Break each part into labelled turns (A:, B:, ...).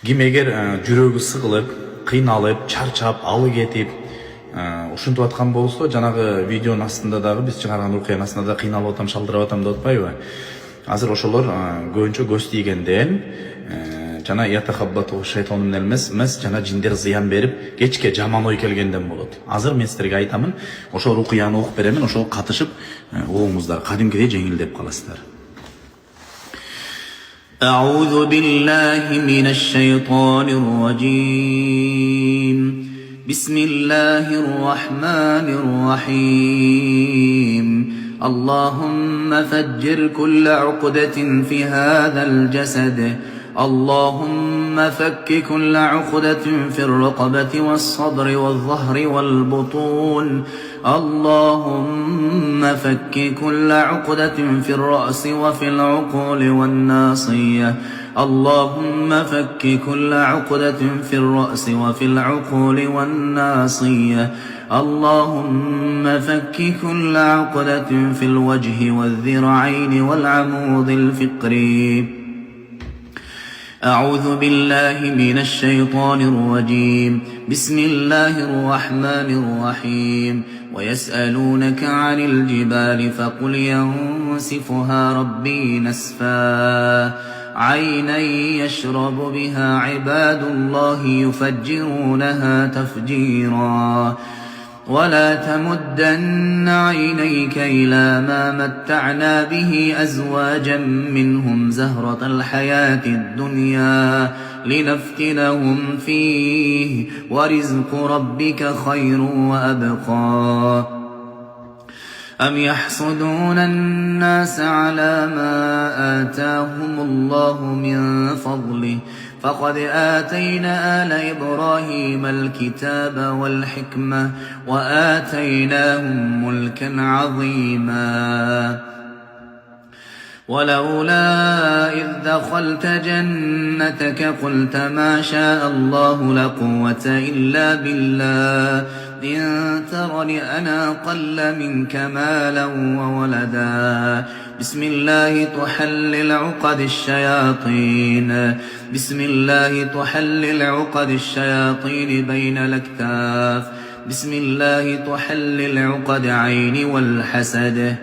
A: Ким эгер жүрөгү сыгылып, кыйналып, чарчап, алы кетип, ушинтип аткан болсо, жанагы видеонун астында дагы биз чыгарган окуянын астында да кыйналып атам, шалдырап атам деп атпайбы? Азыр ошолор көбүнчө көз тийгенден жана ятахаббату шайтану минал мас, жана жиндер зыян берип, кечке жаман ой келгенден болот. Азыр мен силерге айтамын, ошол окуяны окуп беремин, ошол катышып, угуңуздар кадимкидей жеңилдеп каласыздар.
B: أعوذ بالله من الشيطان الرجيم. بسم الله الرحمن الرحيم. اللهم فجر كل عقدة في هذا الجسد. اللهم فك كل عقدة في الرقبة والصدر والظهر والبطون. اللهم فك كل عقدة في الرأس وفي العقول والناصية. اللهم فك كل عقدة في الرأس وفي العقول والناصية. اللهم فك كل عقدة في الوجه والذراعين والعمود الفقري. أعوذ بالله من الشيطان الرجيم. بسم الله الرحمن الرحيم. ويسألونك عن الجبال فقل ينسفها ربي نسفا. عينا يشرب بها عباد الله يفجرونها تفجيرا. ولا تمدن عينيك إلى ما متعنا به أزواجا منهم زهرة الحياة الدنيا لنفتنهم فيه ورزق ربك خير وأبقى. أم يحسدون الناس على ما آتاهم الله من فضله فقد آتينا آل إبراهيم الكتاب والحكمة وآتيناهم ملكا عظيما. ولولا إذ دخلت جنتك قلت ما شاء الله لا قوة إلا بالله إن ترني أنا أقل منك مالا وولدا. بسم الله تحلل عقد الشياطين. بسم الله تحلل عقد الشياطين بين الأكتاف. بسم الله تحلل عقد عين والحسد.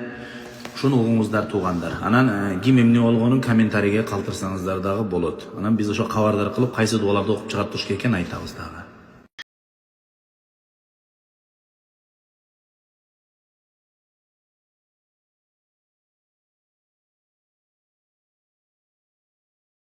A: Шуну угуңуздар туугандар. Анан ким эмне болгонун комментарийге калтырсаңыздар дагы болот. Анан биз ошо кабардар кылып, кайсы дуаларды окуп чыгарып туруш керек экенин айтабыз дагы.